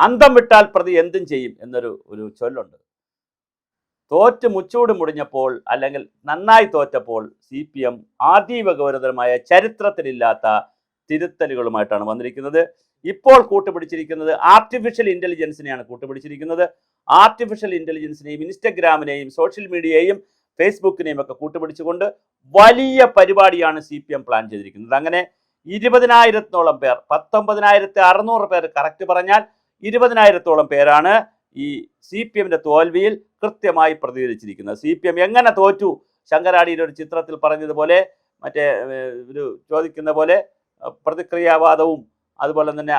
അന്തം വിട്ടാൽ പ്രതി എന്തും ചെയ്യും എന്നൊരു ചൊല്ലുണ്ട്. തോറ്റ് മുച്ചൂട് മുടിഞ്ഞപ്പോൾ അല്ലെങ്കിൽ നന്നായി തോറ്റപ്പോൾ CPM അതീവ ഗൗരവതരമായ ചരിത്രത്തിലില്ലാത്ത തിരുത്തലുകളുമായിട്ടാണ് വന്നിരിക്കുന്നത്. ഇപ്പോൾ കൂട്ടുപിടിച്ചിരിക്കുന്നത് ആർട്ടിഫിഷ്യൽ ഇൻ്റലിജൻസിനെയാണ് കൂട്ടുപിടിച്ചിരിക്കുന്നത്. ആർട്ടിഫിഷ്യൽ ഇൻ്റലിജൻസിനെയും ഇൻസ്റ്റഗ്രാമിനെയും സോഷ്യൽ മീഡിയയെയും ഫേസ്ബുക്കിനെയും ഒക്കെ കൂട്ടുപിടിച്ചുകൊണ്ട് വലിയ പരിപാടിയാണ് CPM പ്ലാൻ ചെയ്തിരിക്കുന്നത്. അങ്ങനെ 20,000-ഓളം പേർ, 19,600 പേർ കറക്റ്റ് പറഞ്ഞാൽ 20,000-ഓളം പേരാണ് ഈ CPMന്റെ തോൽവിയിൽ കൃത്യമായി പ്രതികരിച്ചിരിക്കുന്നത്. CPM എങ്ങനെ തോറ്റു? ശങ്കരാടിയുടെ ഒരു ചിത്രത്തിൽ പറഞ്ഞതുപോലെ, മറ്റേ ഒരു ചോദിക്കുന്ന പോലെ പ്രതിക്രിയാവാദവും അതുപോലെ തന്നെ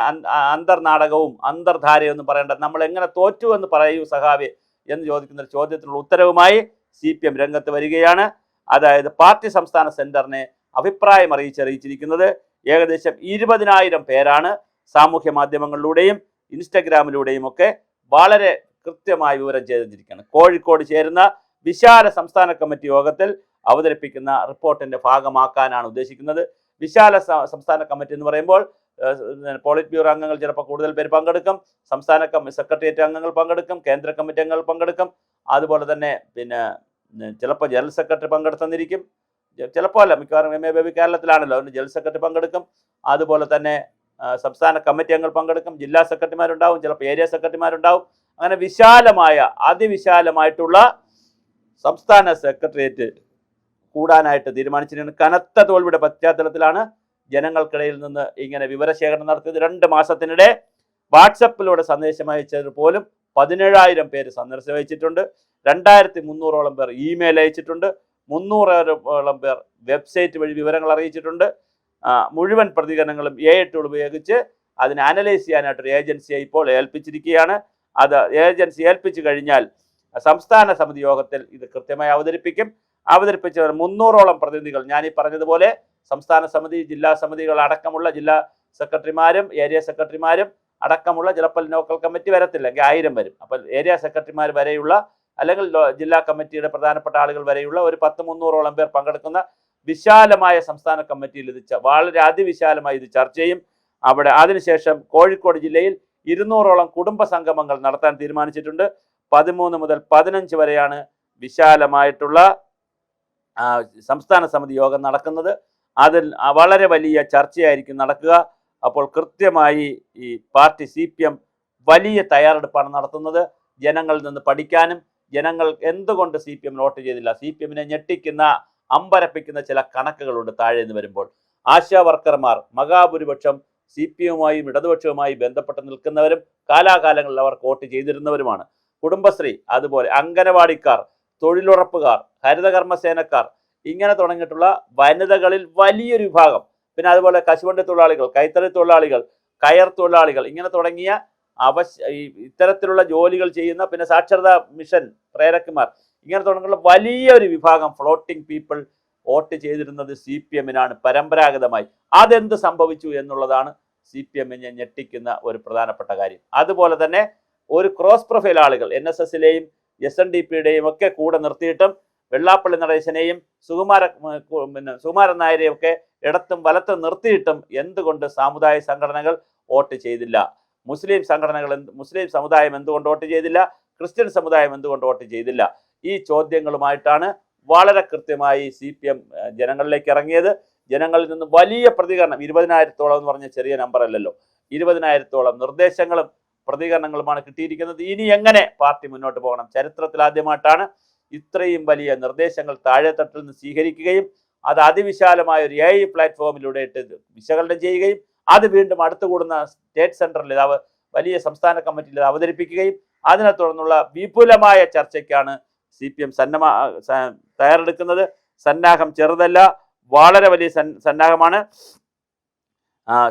അന്തർനാടകവും അന്തർധാരയൊന്നും പറയേണ്ട, നമ്മൾ എങ്ങനെ തോറ്റു എന്ന് പറയൂ സഖാവെ എന്ന് ചോദിക്കുന്ന ഒരു ചോദ്യത്തിനുള്ള ഉത്തരവുമായി CPM രംഗത്ത് വരികയാണ്. അതായത് പാർട്ടി സംസ്ഥാന സെന്ററിനെ അഭിപ്രായം അറിയിച്ചിരിക്കുന്നത് ഏകദേശം 20,000 പേരാണ്. സാമൂഹ്യ മാധ്യമങ്ങളിലൂടെയും ഇൻസ്റ്റഗ്രാമിലൂടെയും ഒക്കെ വളരെ കൃത്യമായി വിവരം ചെയ്തിരിക്കുകയാണ്. കോഴിക്കോട് ചേരുന്ന വിശാല സംസ്ഥാന കമ്മിറ്റി യോഗത്തിൽ അവതരിപ്പിക്കുന്ന റിപ്പോർട്ടിന്റെ ഭാഗമാക്കാനാണ് ഉദ്ദേശിക്കുന്നത്. വിശാല സംസ്ഥാന കമ്മിറ്റി എന്ന് പറയുമ്പോൾ പോളിറ്റ് ബ്യൂറോ അംഗങ്ങൾ ചിലപ്പോൾ കൂടുതൽ പേര് പങ്കെടുക്കും, സംസ്ഥാന സെക്രട്ടേറിയറ്റ് അംഗങ്ങൾ പങ്കെടുക്കും, കേന്ദ്ര കമ്മിറ്റി അംഗങ്ങൾ പങ്കെടുക്കും, അതുപോലെ തന്നെ പിന്നെ ചിലപ്പോൾ ജനറൽ സെക്രട്ടറി പങ്കെടുത്തെന്നിരിക്കും, ചിലപ്പോൾ അല്ല, മിക്കവാറും MA ബേബി കേരളത്തിലാണല്ലോ, അതുകൊണ്ട് ജനറൽ സെക്രട്ടറി പങ്കെടുക്കും, അതുപോലെ തന്നെ സംസ്ഥാന കമ്മിറ്റി അംഗങ്ങൾ പങ്കെടുക്കും, ജില്ലാ സെക്രട്ടറിമാരുണ്ടാവും, ചിലപ്പോൾ ഏരിയ സെക്രട്ടറിമാരുണ്ടാവും. അങ്ങനെ വിശാലമായ അതിവിശാലമായിട്ടുള്ള സംസ്ഥാന സെക്രട്ടേറിയറ്റ് കൂടാനായിട്ട് തീരുമാനിച്ചിരിക്കുന്നു. കനത്ത തോൽവിയുടെ പശ്ചാത്തലത്തിലാണ് ജനങ്ങൾക്കിടയിൽ നിന്ന് ഇങ്ങനെ വിവരശേഖരണം നടത്തിയത്. 2 മാസത്തിനിടെ വാട്സപ്പിലൂടെ സന്ദേശം അയച്ചത് പോലും 17,000 പേര് സന്ദേശം അയച്ചിട്ടുണ്ട്. 2,300-ഓളം പേർ ഇമെയിൽ അയച്ചിട്ടുണ്ട്. 300-ഓളം പേർ വെബ്സൈറ്റ് വഴി വിവരങ്ങൾ അറിയിച്ചിട്ടുണ്ട്. മുഴുവൻ പ്രതികരണങ്ങളും AI ടൂൾ ഉപയോഗിച്ച് അതിനെ അനലൈസ് ചെയ്യാനായിട്ടൊരു ഏജൻസിയെ ഇപ്പോൾ ഏൽപ്പിച്ചിരിക്കുകയാണ്. അത് ഏജൻസി ഏൽപ്പിച്ചു കഴിഞ്ഞാൽ സംസ്ഥാന സമിതി യോഗത്തിൽ ഇത് കൃത്യമായി അവതരിപ്പിച്ചവർ 300-ഓളം പ്രതിനിധികൾ, ഞാനീ പറഞ്ഞതുപോലെ സംസ്ഥാന സമിതി, ജില്ലാ സമിതികൾ അടക്കമുള്ള ജില്ലാ സെക്രട്ടറിമാരും ഏരിയ സെക്രട്ടറിമാരും അടക്കമുള്ള, ചിലപ്പോൾ ലോക്കൽ കമ്മിറ്റി വരത്തില്ലെങ്കിൽ 1000 വരും. അപ്പോൾ ഏരിയ സെക്രട്ടറിമാർ വരെയുള്ള അല്ലെങ്കിൽ ജില്ലാ കമ്മിറ്റിയുടെ പ്രധാനപ്പെട്ട ആളുകൾ വരെയുള്ള ഒരു 300-ഓളം പേർ പങ്കെടുക്കുന്ന വിശാലമായ സംസ്ഥാന കമ്മിറ്റിയിൽ ഇത് വളരെ അതിവിശാലമായി ഇത് ചർച്ച ചെയ്യും. അവിടെ അതിനുശേഷം കോഴിക്കോട് ജില്ലയിൽ 200-ഓളം കുടുംബ സംഗമങ്ങൾ നടത്താൻ തീരുമാനിച്ചിട്ടുണ്ട്. 13 മുതൽ 15 വരെയാണ് വിശാലമായിട്ടുള്ള സംസ്ഥാന സമിതി യോഗം നടക്കുന്നത്. അതിൽ വളരെ വലിയ ചർച്ചയായിരിക്കും നടക്കുക. അപ്പോൾ കൃത്യമായി ഈ പാർട്ടി CPM വലിയ തയ്യാറെടുപ്പാണ് നടത്തുന്നത്. ജനങ്ങളിൽ നിന്ന് പഠിക്കാനും, ജനങ്ങൾ എന്തുകൊണ്ട് CPM വോട്ട് ചെയ്തില്ല, CPMനെ ഞെട്ടിക്കുന്ന അമ്പരപ്പിക്കുന്ന ചില കണക്കുകളുണ്ട് താഴെ നിന്ന് വരുമ്പോൾ. ആശാ വർക്കർമാർ മഹാഭൂരിപക്ഷം CPMുമായും ഇടതുപക്ഷവുമായി ബന്ധപ്പെട്ട് നിൽക്കുന്നവരും കാലാകാലങ്ങളിൽ അവർ വോട്ട് ചെയ്തിരുന്നവരുമാണ്. കുടുംബശ്രീ, അതുപോലെ അംഗനവാടിക്കാർ, തൊഴിലുറപ്പുകാർ, ഹരിതകർമ്മസേനക്കാർ, ഇങ്ങനെ തുടങ്ങിയിട്ടുള്ള വനിതകളിൽ വലിയൊരു വിഭാഗം, പിന്നെ അതുപോലെ കശുവണ്ടി തൊഴിലാളികൾ, കൈത്തറി തൊഴിലാളികൾ, കയർ തൊഴിലാളികൾ, ഇങ്ങനെ തുടങ്ങിയ ഇത്തരത്തിലുള്ള ജോലികൾ ചെയ്യുന്ന, പിന്നെ സാക്ഷരതാ മിഷൻ പ്രേരകന്മാർ, ഇങ്ങനെ തുടങ്ങിയുള്ള വലിയൊരു വിഭാഗം ഫ്ലോട്ടിംഗ് പീപ്പിൾ വോട്ട് ചെയ്തിരുന്നത് CPMനാണ് പരമ്പരാഗതമായി. അതെന്ത് സംഭവിച്ചു എന്നുള്ളതാണ് CPMനെ ഞെട്ടിക്കുന്ന ഒരു പ്രധാനപ്പെട്ട കാര്യം. അതുപോലെ തന്നെ ഒരു ക്രോസ് പ്രൊഫൈൽ ആളുകൾ NSSലെയും SNDPയുടെയും ഒക്കെ കൂടെ നിർത്തിയിട്ടും, വെള്ളാപ്പള്ളി നടേശനെയും സുകുമാരൻ നായരെയും ഒക്കെ ഇടത്തും വലത്തും നിർത്തിയിട്ടും എന്തുകൊണ്ട് സാമുദായിക സംഘടനകൾ വോട്ട് ചെയ്തില്ല? മുസ്ലിം സമുദായം എന്തുകൊണ്ട് വോട്ട് ചെയ്തില്ല? ക്രിസ്ത്യൻ സമുദായം എന്തുകൊണ്ട് വോട്ട് ചെയ്തില്ല? ഈ ചോദ്യങ്ങളുമായിട്ടാണ് വളരെ കൃത്യമായി CPM ജനങ്ങളിലേക്ക് ഇറങ്ങിയത്. ജനങ്ങളിൽ നിന്ന് വലിയ പ്രതികരണം, 20,000-ഓളം എന്ന് പറഞ്ഞ ചെറിയ നമ്പർ അല്ലല്ലോ, 20,000-ഓളം നിർദ്ദേശങ്ങളും പ്രതികരണങ്ങളുമാണ് കിട്ടിയിരിക്കുന്നത്. ഇനി എങ്ങനെ പാർട്ടി മുന്നോട്ട് പോകണം? ചരിത്രത്തിൽ ആദ്യമായിട്ടാണ് ഇത്രയും വലിയ നിർദ്ദേശങ്ങൾ താഴെത്തട്ടിൽ നിന്ന് സ്വീകരിക്കുകയും അത് അതിവിശാലമായ ഒരു AI പ്ലാറ്റ്ഫോമിലൂടെ വിശകലനം ചെയ്യുകയും അത് വീണ്ടും അടുത്തുകൂടുന്ന സ്റ്റേറ്റ് സെൻറ്ററിൽ വലിയ സംസ്ഥാന കമ്മിറ്റിയിൽ അവതരിപ്പിക്കുകയും അതിനെ തുടർന്നുള്ള വിപുലമായ ചർച്ചയ്ക്കാണ് CPM തയ്യാറെടുക്കുന്നത്. സന്നാഹം ചെറുതല്ല, വളരെ വലിയ സന്നാഹമാണ്.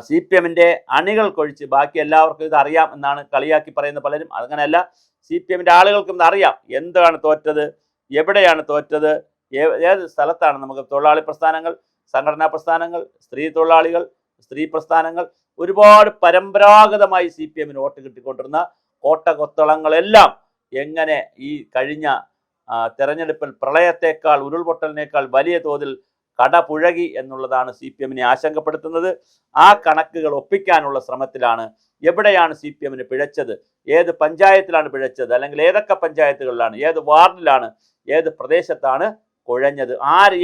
CPMന്റെ അണികൾക്കൊഴിച്ച് ബാക്കി എല്ലാവർക്കും ഇത് അറിയാം എന്നാണ് കളിയാക്കി പറയുന്ന പലരും. അങ്ങനെയല്ല, CPMന്റെ ആളുകൾക്കും ഇത് അറിയാം. എന്താണ് തോറ്റത്, എവിടെയാണ് തോറ്റത്, ഏത് സ്ഥലത്താണ്. നമുക്ക് തൊഴിലാളി പ്രസ്ഥാനങ്ങൾ, സംഘടനാ പ്രസ്ഥാനങ്ങൾ, സ്ത്രീ തൊഴിലാളികൾ, സ്ത്രീ പ്രസ്ഥാനങ്ങൾ, ഒരുപാട് പരമ്പരാഗതമായി CPMന് വോട്ട് കിട്ടിക്കൊണ്ടിരുന്ന കോട്ടകൊത്തളങ്ങളെല്ലാം എങ്ങനെ ഈ കഴിഞ്ഞ തെരഞ്ഞെടുപ്പിൽ പ്രളയത്തേക്കാൾ, ഉരുൾപൊട്ടലിനേക്കാൾ വലിയ തോതിൽ കടപുഴകി എന്നുള്ളതാണ് CPM-നെ ആശങ്കപ്പെടുത്തുന്നത്. ആ കണക്കുകൾ ഒപ്പിക്കാനുള്ള ശ്രമത്തിലാണ്. എവിടെയാണ് CPM-ന് പിഴച്ചത്, ഏത് പഞ്ചായത്തിലാണ് പിഴച്ചത്, അല്ലെങ്കിൽ ഏതൊക്കെ പഞ്ചായത്തുകളിലാണ്, ഏത് വാർഡിലാണ്, ഏത് പ്രദേശത്താണ് കുഴഞ്ഞത്,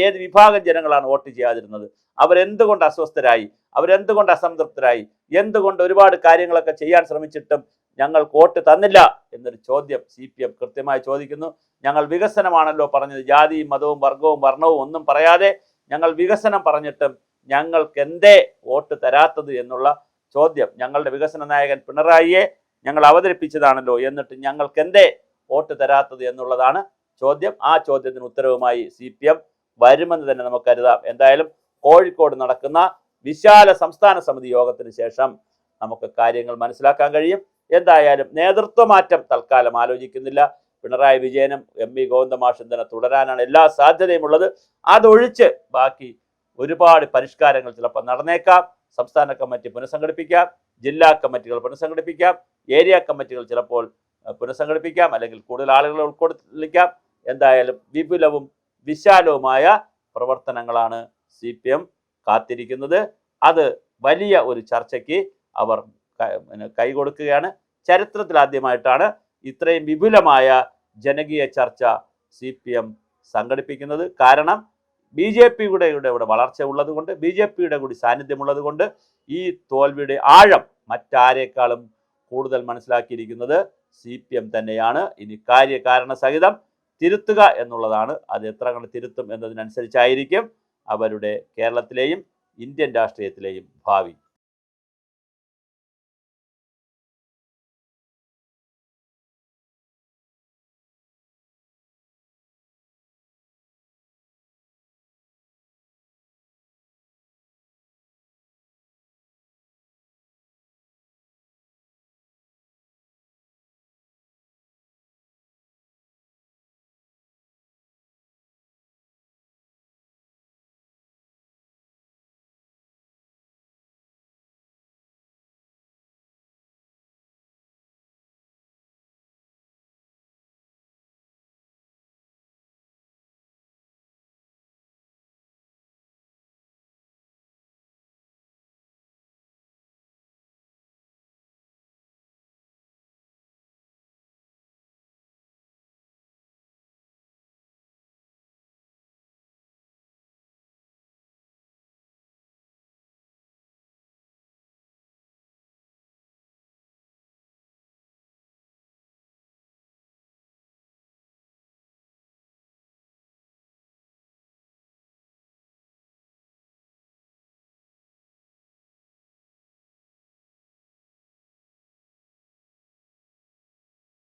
ഏത് വിഭാഗം ജനങ്ങളാണ് വോട്ട് ചെയ്യാതിരുന്നത്, അവരെന്തുകൊണ്ട് അസ്വസ്ഥരായി, അവരെന്തുകൊണ്ട് അസംതൃപ്തരായി, എന്തുകൊണ്ട് ഒരുപാട് കാര്യങ്ങളൊക്കെ ചെയ്യാൻ ശ്രമിച്ചിട്ടും ഞങ്ങൾ വോട്ട് തന്നില്ല എന്നൊരു ചോദ്യം CPM കൃത്യമായി ചോദിക്കുന്നു. ഞങ്ങൾ വികസനമാണല്ലോ പറഞ്ഞത്, ജാതിയും മതവും വർഗവും വർണ്ണവും ഒന്നും പറയാതെ ഞങ്ങൾ വികസനം പറഞ്ഞിട്ടും ഞങ്ങൾക്ക് എന്തേ വോട്ട് തരാത്തത് എന്നുള്ള ചോദ്യം. ഞങ്ങളുടെ വികസന നായകൻ പിണറായിയെ ഞങ്ങൾ അവതരിപ്പിച്ചതാണല്ലോ, എന്നിട്ട് ഞങ്ങൾക്ക് എന്തേ വോട്ട് തരാത്തത് എന്നുള്ളതാണ് ചോദ്യം. ആ ചോദ്യത്തിന് ഉത്തരവുമായി CPM വരുമെന്ന് തന്നെ നമുക്ക് കരുതാം. എന്തായാലും കോഴിക്കോട് നടക്കുന്ന വിശാല സംസ്ഥാന സമിതി യോഗത്തിന് ശേഷം നമുക്ക് കാര്യങ്ങൾ മനസ്സിലാക്കാൻ കഴിയും. എന്തായാലും നേതൃത്വമാറ്റം തൽക്കാലം ആലോചിക്കുന്നില്ല. പിണറായി വിജയനും MV ഗോവിന്ദ മാഷും തന്നെ തുടരാനാണ് എല്ലാ സാധ്യതയും ഉള്ളത്. അതൊഴിച്ച് ബാക്കി ഒരുപാട് പരിഷ്കാരങ്ങൾ ചിലപ്പോൾ നടന്നേക്കാം. സംസ്ഥാന കമ്മിറ്റി പുനഃസംഘടിപ്പിക്കാം, ജില്ലാ കമ്മിറ്റികൾ പുനഃസംഘടിപ്പിക്കാം, ഏരിയ കമ്മിറ്റികൾ ചിലപ്പോൾ പുനഃസംഘടിപ്പിക്കാം, അല്ലെങ്കിൽ കൂടുതൽ ആളുകളെ ഉൾക്കൊള്ളിക്കാം. എന്തായാലും വിപുലവും വിശാലവുമായ പ്രവർത്തനങ്ങളാണ് CPM കാത്തിരിക്കുന്നത്. അത് വലിയ ഒരു ചർച്ചയ്ക്ക് അവർ കൈകൊടുക്കുകയാണ്. ചരിത്രത്തിൽ ആദ്യമായിട്ടാണ് ഇത്രയും വിപുലമായ ജനകീയ ചർച്ച CPM സംഘടിപ്പിക്കുന്നത്. കാരണം BJP-യുടെ ഇവിടെ വളർച്ച ഉള്ളതുകൊണ്ട്, BJP-യുടെ കൂടി സാന്നിധ്യമുള്ളത് കൊണ്ട് ഈ തോൽവിയുടെ ആഴം മറ്റാരേക്കാളും കൂടുതൽ മനസ്സിലാക്കിയിരിക്കുന്നത് CPM തന്നെയാണ്. ഇനി കാര്യകാരണ സഹിതം തിരുത്തുക എന്നുള്ളതാണ്. അത് എത്ര കണ്ട് തിരുത്തും എന്നതിനനുസരിച്ചായിരിക്കും അവരുടെ കേരളത്തിലെയും ഇന്ത്യൻ രാഷ്ട്രീയത്തിലെയും ഭാവി.